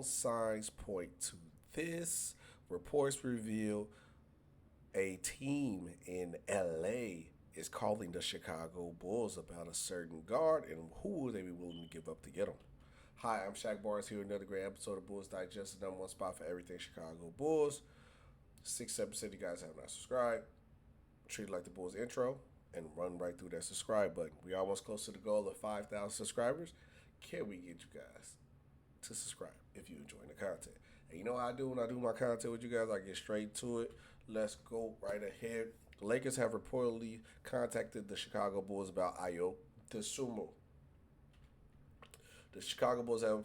all signs point to this. Reports reveal a team in LA is calling the Chicago Bulls about a certain guard and who will they be willing to give up to get him. Hi, I'm Shaq Barnes here with another great episode of Bulls Digest, the number one spot for everything Chicago Bulls. 6-7% of you guys have not subscribed. Treat it like the Bulls intro and run right through that subscribe button. We almost close to the goal of 5,000 subscribers. Can we get you guys to subscribe if you enjoy the content? And you know how I do when I do my content with you guys? I get straight to it. Let's go right ahead. The Lakers have reportedly contacted the Chicago Bulls about Ayo Dosunmu. The Chicago Bulls Ayo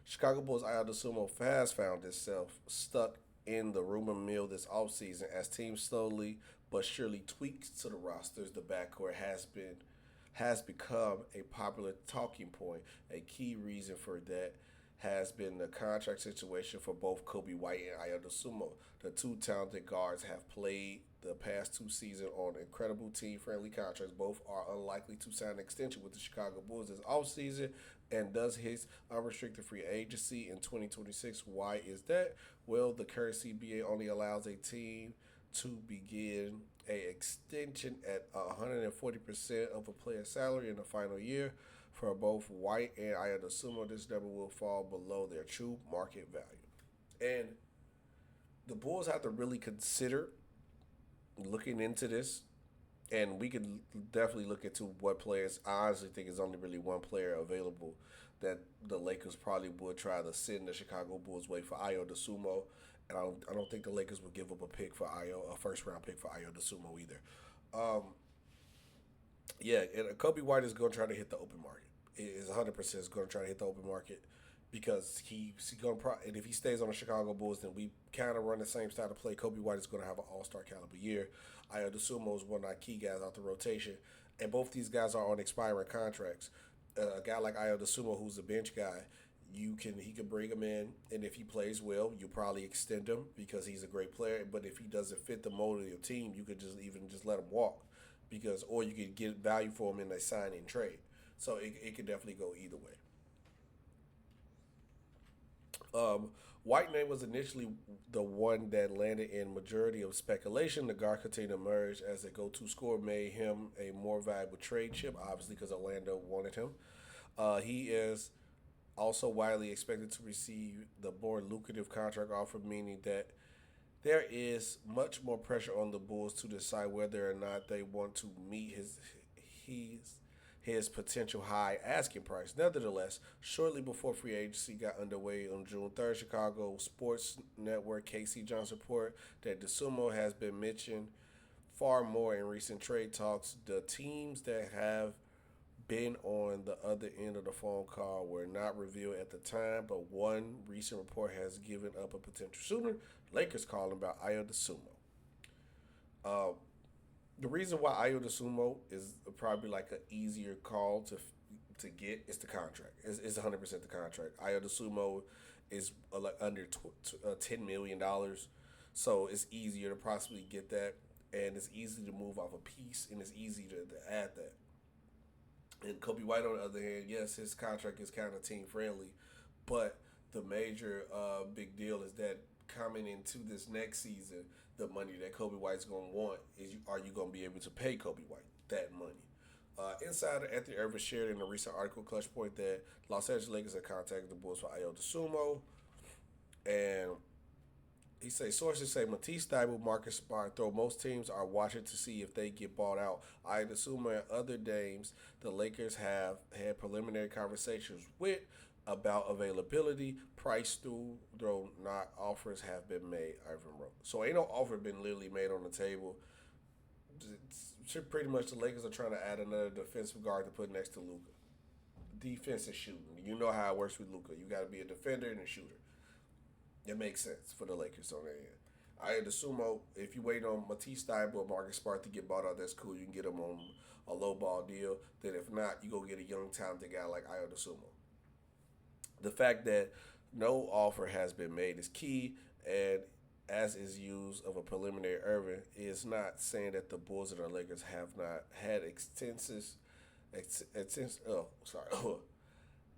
Dosunmu has found itself stuck in the rumor mill this offseason as teams slowly but surely tweaks to the rosters. The backcourt has become a popular talking point. A key reason for that has been the contract situation for both Kobe White and Ayo Dosunmu. The two talented guards have played the past two seasons on incredible team-friendly contracts. Both are unlikely to sign an extension with the Chicago Bulls this offseason and does his unrestricted free agency in 2026. Why is that? Well, the current CBA only allows a team to begin a extension at 140% of a player's salary in the final year. For both White and Ayo Dosunmu, this number will fall below their true market value. And the Bulls have to really consider looking into this. And we can definitely look into what players. I honestly think there's only really one player available that the Lakers probably would try to send the Chicago Bulls way for Ayo Dosunmu. And I don't think the Lakers would give up a first round pick for Ayo Dosunmu either. And Kobe White is going to try to hit the open market. It is 100% going to try to hit the open market because he's going to. And if he stays on the Chicago Bulls, then we kind of run the same style of play. Kobe White is going to have an All-Star caliber year. Ayo Dosunmu is one of our key guys out the rotation, and both these guys are on expiring contracts. A guy like Ayo Dosunmu, who's a bench guy, he can bring him in, and if he plays well, you probably extend him because he's a great player. But if he doesn't fit the mold of your team, you could just let him walk. Or you could get value for him in a sign and trade. So it could definitely go either way. White name was initially the one that landed in majority of speculation. The guard continued to emerge as a go-to scorer, made him a more valuable trade chip, obviously because Orlando wanted him. He is also widely expected to receive the more lucrative contract offer, meaning that there is much more pressure on the Bulls to decide whether or not they want to meet his potential high asking price. Nevertheless, shortly before free agency got underway on June 3rd, Chicago Sports Network Casey Johnson reported that Dosunmu has been mentioned far more in recent trade talks. The teams that have been on the other end of the phone call were not revealed at the time, but one recent report has given up a potential suitor. Lakers calling about Ayo Dosunmu. The reason why Ayo Dosunmu is probably like an easier call to get is the contract. It's 100% the contract. Ayo Dosunmu is like under $10 million, so it's easier to possibly get that, and it's easy to move off a piece, and it's easy to add that. And Kobe White, on the other hand, yes, his contract is kind of team friendly, but the major big deal is that coming into this next season, the money that Kobe White's going to want are you going to be able to pay Kobe White that money? Insider Anthony Irvin shared in a recent article, Clutch Point, that Los Angeles Lakers have contacted the Bulls for Ayo Dosunmu, and he say sources say Matisse Thybulle, Marcus Smart, though most teams are watching to see if they get bought out. Ayo Dosunmu and other names the Lakers have had preliminary conversations with about availability. Price though not offers have been made, Irvin wrote. So ain't no offer been literally made on the table. It's pretty much the Lakers are trying to add another defensive guard to put next to Luka. Defense is shooting. You know how it works with Luka. You got to be a defender and a shooter. It makes sense for the Lakers on that end. Ayo Dosunmu, if you wait on Matisse Thybulle or Marcus Smart to get bought out, that's cool. You can get them on a low ball deal. Then if not, you go get a young talented guy like Ayo Dosunmu. The fact that no offer has been made is key, and as is used of a preliminary Irvin, is not saying that the Bulls and the Lakers have not had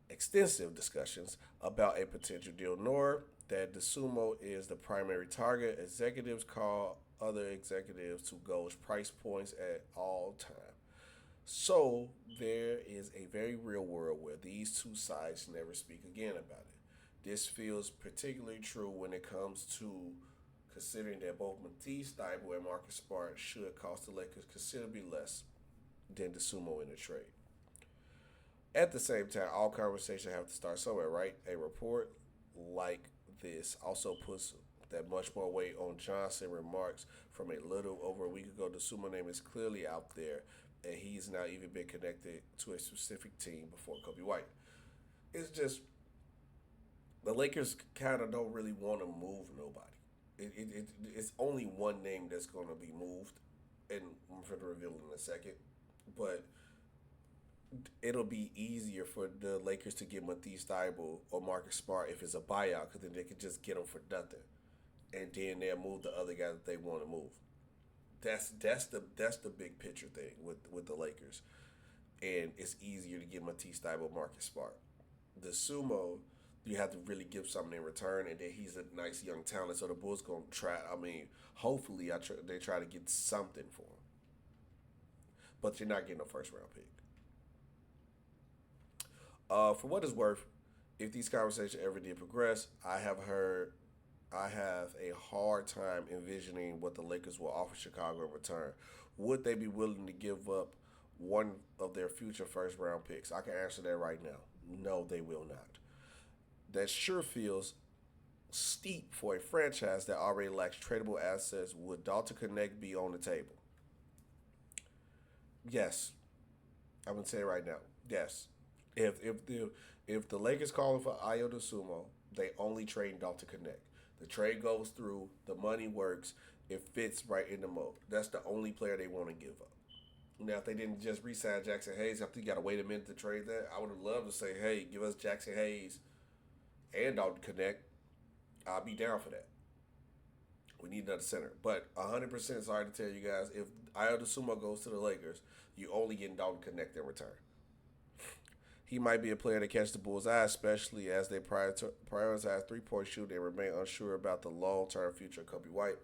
extensive discussions about a potential deal, nor that Dosunmu is the primary target. Executives call other executives to gauge price points at all times. So there is a very real world where these two sides never speak again about it. This feels particularly true when it comes to considering that both Matisse Thybulle and Marcus Smart should cost the Lakers considerably less than the sumo in the trade. At the same time, all conversations have to start somewhere, right? A report like this also puts that much more weight on Johnson remarks from a little over a week ago. The sumo name is clearly out there, and he's not even been connected to a specific team before Kobe White. It's just the Lakers kind of don't really want to move nobody. It's only one name that's going to be moved, and I'm going to reveal it in a second. But it'll be easier for the Lakers to get Matisse Thybulle or Marcus Smart if it's a buyout, because then they can just get them for nothing, and then they'll move the other guy that they want to move. That's the big picture thing with the Lakers, and it's easier to get Matisse Thybulle, Marcus Smart. The sumo, you have to really give something in return, and then he's a nice young talent, so the Bulls gonna try. I mean, hopefully, they try to get something for him, but you're not getting a first round pick. For what it's worth, if these conversations ever did progress, I have a hard time envisioning what the Lakers will offer Chicago in return. Would they be willing to give up one of their future first round picks? I can answer that right now. No, they will not. That sure feels steep for a franchise that already lacks tradable assets. Would Dalton Connect be on the table? Yes, I'm gonna say it right now. Yes. If the Lakers calling for Ayo Dosunmu, they only trade Dalton Connect. The trade goes through, the money works, it fits right in the mold. That's the only player they want to give up. Now, if they didn't just re-sign Jackson Hayes, I think you got to wait a minute to trade that. I would have loved to say, hey, give us Jackson Hayes and Dalton Connect. I'll be down for that. We need another center. But 100% sorry to tell you guys, if Ayo Dosunmu goes to the Lakers, you only get Dalton Connect in return. He might be a player to catch the Bulls' eye, especially as they prioritize three-point shooting and remain unsure about the long-term future of Kobe White.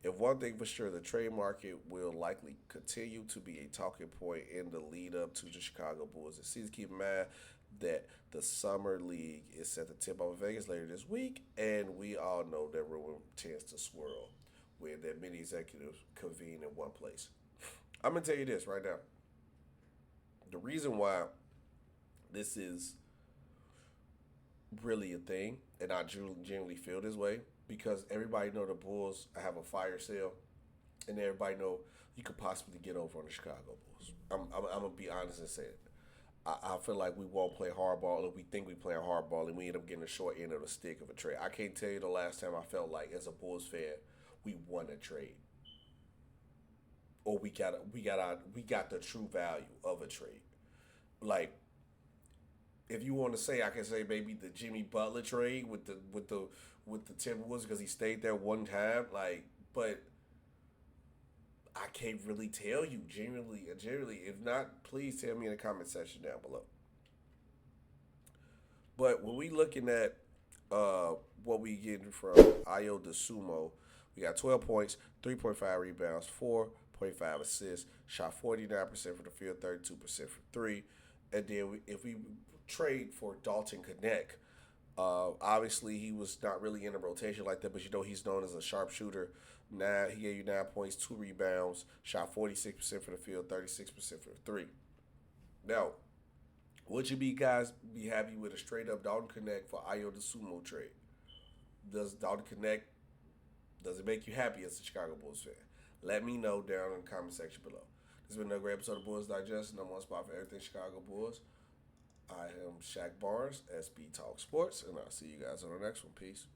If one thing for sure, the trade market will likely continue to be a talking point in the lead up to the Chicago Bulls. And please keep in mind that the Summer League is set to tip off in Vegas later this week, and we all know that room tends to swirl when that many executives convene in one place. I'm going to tell you this right now. The reason why this is really a thing, and I genuinely feel this way, because everybody know the Bulls have a fire sale, and everybody know you could possibly get over on the Chicago Bulls. I'm gonna be honest and say it. I feel like we won't play hardball, and we think we playing hardball, and we end up getting the short end of the stick of a trade. I can't tell you the last time I felt like, as a Bulls fan, we won a trade, or we got the true value of a trade. Like, if you want to say, I can say maybe the Jimmy Butler trade with the Timberwolves, because he stayed there one time. Like, but I can't really tell you generally. If not, please tell me in the comment section down below. But when we looking at what we getting from Ayo Dosunmu, we got 12 points, 3.5 rebounds, 4.5 assists, shot 49% from the field, 32% from three. And then if we trade for Dalton Connect, obviously he was not really in a rotation like that, but he's known as a sharpshooter. He gave you 9 points, 2 rebounds, shot 46% from the field, 36% from three. Now, would you be happy with a straight up Dalton Connect for Ayo Dosunmu trade? Does Dalton Connect, does it make you happy as a Chicago Bulls fan? Let me know down in the comment section below. This has been another great episode of Bulls Digest, number one spot for everything Chicago Bulls. I am Shaq Barnes, SB Talk Sports, and I'll see you guys on the next one. Peace.